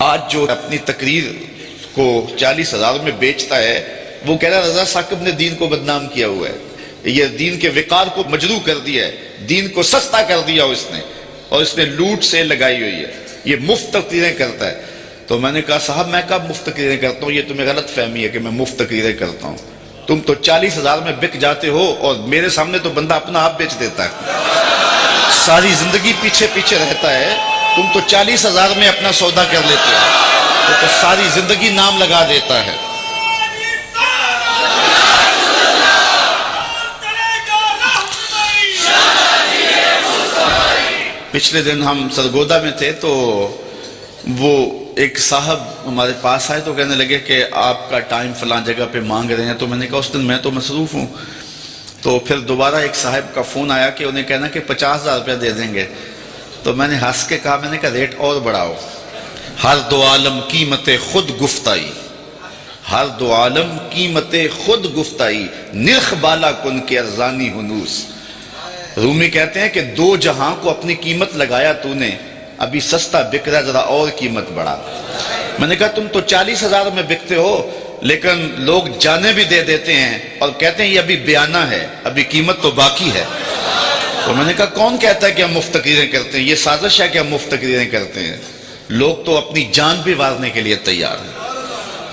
آج جو اپنی تقریر کو 40,000 میں بیچتا ہے وہ کہہ رہا رضا ثاقب نے دین کو بدنام کیا ہوا ہے، یہ دین کے وقار کو مجروح کر دیا ہے، دین کو سستا کر دیا اس نے، اور اس نے لوٹ سے لگائی ہوئی ہے، یہ مفت تقریریں کرتا ہے۔ تو میں نے کہا صاحب میں کب مفت تقریریں کرتا ہوں؟ یہ تمہیں غلط فہمی ہے کہ میں مفت تقریریں کرتا ہوں، تم تو 40,000 میں بک جاتے ہو اور میرے سامنے تو بندہ اپنا آپ بیچ دیتا ہے، ساری زندگی پیچھے پیچھے رہتا ہے، تم تو 40,000 میں اپنا سودا کر لیتے ہو، تو ساری زندگی نام لگا دیتا ہے۔ پچھلے دن ہم سرگودا میں تھے تو وہ ایک صاحب ہمارے پاس آئے تو کہنے لگے کہ آپ کا ٹائم فلاں جگہ پہ مانگ رہے ہیں، تو میں نے کہا اس دن میں تو مصروف ہوں۔ تو پھر دوبارہ ایک صاحب کا فون آیا کہ انہیں کہنا کہ 50,000 روپیہ دے دیں گے، تو میں نے ہنس کے کہا، میں نے کہا ریٹ اور بڑھاؤ۔ ہر دو عالم قیمت خود گفتائی، ہر دو عالم قیمت خود گفتائی، نرخ بالا کن کے ارزانی ہنوس۔ رومی کہتے ہیں کہ دو جہاں کو اپنی قیمت لگایا تو نے، ابھی سستا بک رہا، ذرا اور قیمت بڑھا۔ میں نے کہا تم تو 40,000 میں بکتے ہو لیکن لوگ جانے بھی دے دیتے ہیں اور کہتے ہیں یہ ابھی بیانہ ہے، ابھی قیمت تو باقی ہے۔ تو میں نے کہا کون کہتا ہے کہ ہم مفت تقریریں کرتے ہیں؟ یہ سازش ہے کہ ہم مفت تقریریں کرتے ہیں، لوگ تو اپنی جان بھی وارنے کے لیے تیار ہیں۔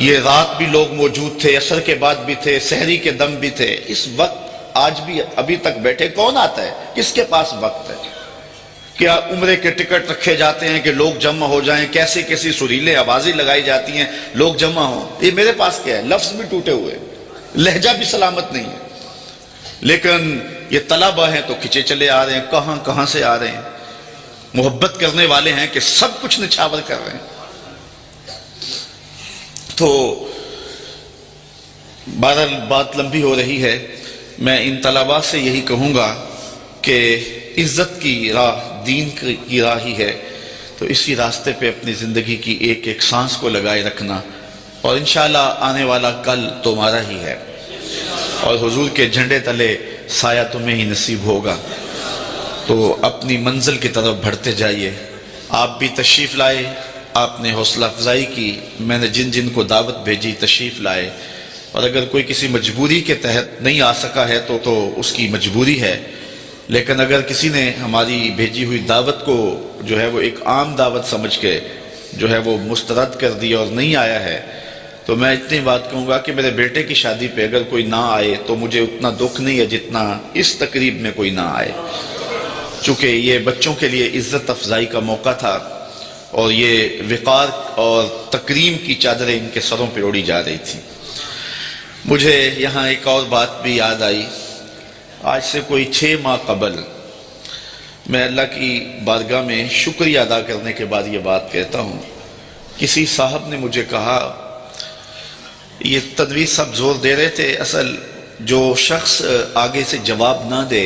یہ رات بھی لوگ موجود تھے، عصر کے بعد بھی تھے، سحری کے دم بھی تھے، اس وقت آج بھی ابھی تک بیٹھے، کون آتا ہے؟ کس کے پاس وقت ہے؟ کیا عمرے کے ٹکٹ رکھے جاتے ہیں کہ لوگ جمع ہو جائیں، کیسی کیسی سریلے آوازیں لگائی جاتی ہیں لوگ جمع ہوں؟ یہ میرے پاس کیا ہے؟ لفظ بھی ٹوٹے ہوئے، لہجہ بھی سلامت نہیں ہے، لیکن یہ طلبہ ہیں تو کھچے چلے آ رہے ہیں، کہاں کہاں سے آ رہے ہیں، محبت کرنے والے ہیں کہ سب کچھ نچھاور کر رہے ہیں۔ تو بہرحال بات لمبی ہو رہی ہے، میں ان طلباء سے یہی کہوں گا کہ عزت کی راہ دین کی راہ ہی ہے، تو اسی راستے پہ اپنی زندگی کی ایک ایک سانس کو لگائے رکھنا، اور انشاءاللہ آنے والا کل تمہارا ہی ہے، اور حضور کے جھنڈے تلے سایہ تمہیں ہی نصیب ہوگا۔ تو اپنی منزل کی طرف بڑھتے جائیے۔ آپ بھی تشریف لائے، آپ نے حوصلہ افزائی کی، میں نے جن جن کو دعوت بھیجی تشریف لائے، اور اگر کوئی کسی مجبوری کے تحت نہیں آ سکا ہے تو اس کی مجبوری ہے، لیکن اگر کسی نے ہماری بھیجی ہوئی دعوت کو جو ہے وہ ایک عام دعوت سمجھ کے جو ہے وہ مسترد کر دی اور نہیں آیا ہے، تو میں اتنی بات کہوں گا کہ میرے بیٹے کی شادی پہ اگر کوئی نہ آئے تو مجھے اتنا دکھ نہیں ہے جتنا اس تقریب میں کوئی نہ آئے، چونکہ یہ بچوں کے لیے عزت افزائی کا موقع تھا، اور یہ وقار اور تکریم کی چادریں ان کے سروں پہ اڑی جا رہی تھی۔ مجھے یہاں ایک اور بات بھی یاد آئی، آج سے کوئی 6 ماہ قبل میں اللہ کی بارگاہ میں شکریہ ادا کرنے کے بعد یہ بات کہتا ہوں، کسی صاحب نے مجھے کہا، یہ تنویر صاحب زور دے رہے تھے، اصل جو شخص آگے سے جواب نہ دے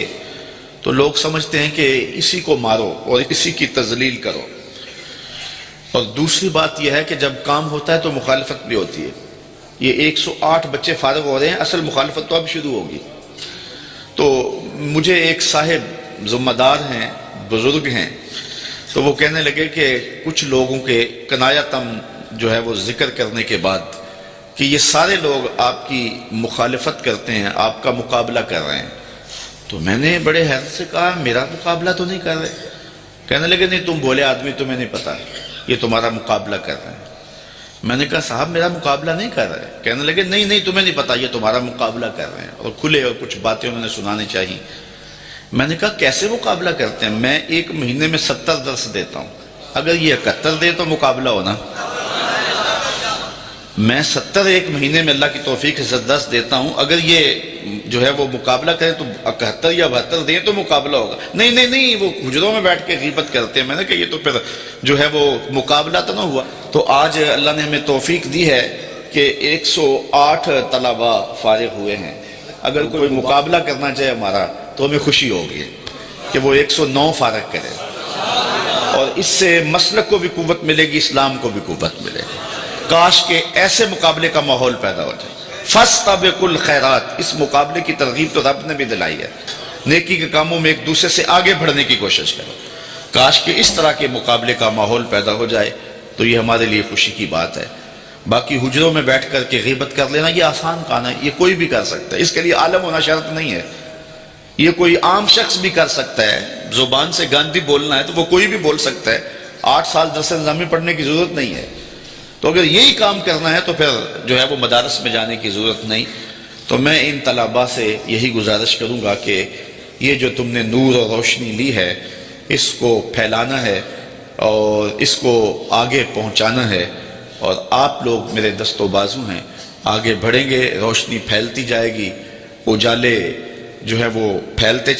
تو لوگ سمجھتے ہیں کہ اسی کو مارو اور اسی کی تذلیل کرو، اور دوسری بات یہ ہے کہ جب کام ہوتا ہے تو مخالفت بھی ہوتی ہے۔ یہ 108 بچے فارغ ہو رہے ہیں، اصل مخالفت تو اب شروع ہوگی۔ تو مجھے ایک صاحب ذمہ دار ہیں، بزرگ ہیں، تو وہ کہنے لگے کہ کچھ لوگوں کے کنایتم جو ہے وہ ذکر کرنے کے بعد کہ یہ سارے لوگ آپ کی مخالفت کرتے ہیں، آپ کا مقابلہ کر رہے ہیں۔ تو میں نے بڑے حیرت سے کہا میرا مقابلہ تو نہیں کر رہے۔ کہنے لگے نہیں تم بولے آدمی، تمہیں نہیں پتا، یہ تمہارا مقابلہ کر رہے ہیں۔ میں نے کہا صاحب میرا مقابلہ نہیں کر رہے۔ کہنے لگے نہیں تمہیں نہیں پتا، یہ تمہارا مقابلہ کر رہے ہیں، اور کھلے اور کچھ باتیں انہوں نے سنانی چاہیے۔ میں نے کہا کیسے مقابلہ کرتے ہیں؟ میں ایک مہینے میں 70 درس دیتا ہوں، اگر یہ 71 دے تو مقابلہ ہونا۔ میں 70 ایک مہینے میں اللہ کی توفیق سے درس دیتا ہوں، اگر یہ جو ہے وہ مقابلہ کریں تو 71 یا 72 دیں تو مقابلہ ہوگا۔ نہیں وہ حجروں میں بیٹھ کے غیبت کرتے ہیں۔ میں نے کہا یہ تو پھر جو ہے وہ مقابلہ تو نہ ہوا۔ تو آج اللہ نے ہمیں توفیق دی ہے کہ 108 طلباء فارغ ہوئے ہیں، اگر کوئی مقابلہ کرنا چاہے ہمارا تو ہمیں خوشی ہوگی کہ وہ 109 فارغ کرے، اور اس سے مسلک کو بھی قوت ملے گی، اسلام کو بھی قوت ملے گی۔ کاش کہ ایسے مقابلے کا ماحول پیدا ہو جائے۔ فاستبقوا الخیرات، اس مقابلے کی ترغیب تو رب نے بھی دلائی ہے، نیکی کے کاموں میں ایک دوسرے سے آگے بڑھنے کی کوشش کرو۔ کاش کہ اس طرح کے مقابلے کا ماحول پیدا ہو جائے تو یہ ہمارے لیے خوشی کی بات ہے۔ باقی حجروں میں بیٹھ کر کے غیبت کر لینا یہ آسان کام ہے، یہ کوئی بھی کر سکتا ہے، اس کے لیے عالم ہونا شرط نہیں ہے، یہ کوئی عام شخص بھی کر سکتا ہے۔ زبان سے گاندھی بولنا ہے تو وہ کوئی بھی بول سکتا ہے، 8 سال درس نظامی پڑھنے کی ضرورت نہیں ہے۔ تو اگر یہی کام کرنا ہے تو پھر جو ہے وہ مدارس میں جانے کی ضرورت نہیں۔ تو میں ان طلباء سے یہی گزارش کروں گا کہ یہ جو تم نے نور اور روشنی لی ہے اس کو پھیلانا ہے اور اس کو آگے پہنچانا ہے، اور آپ لوگ میرے دست و بازو ہیں، آگے بڑھیں گے، روشنی پھیلتی جائے گی، اجالے جو ہے وہ پھیلتے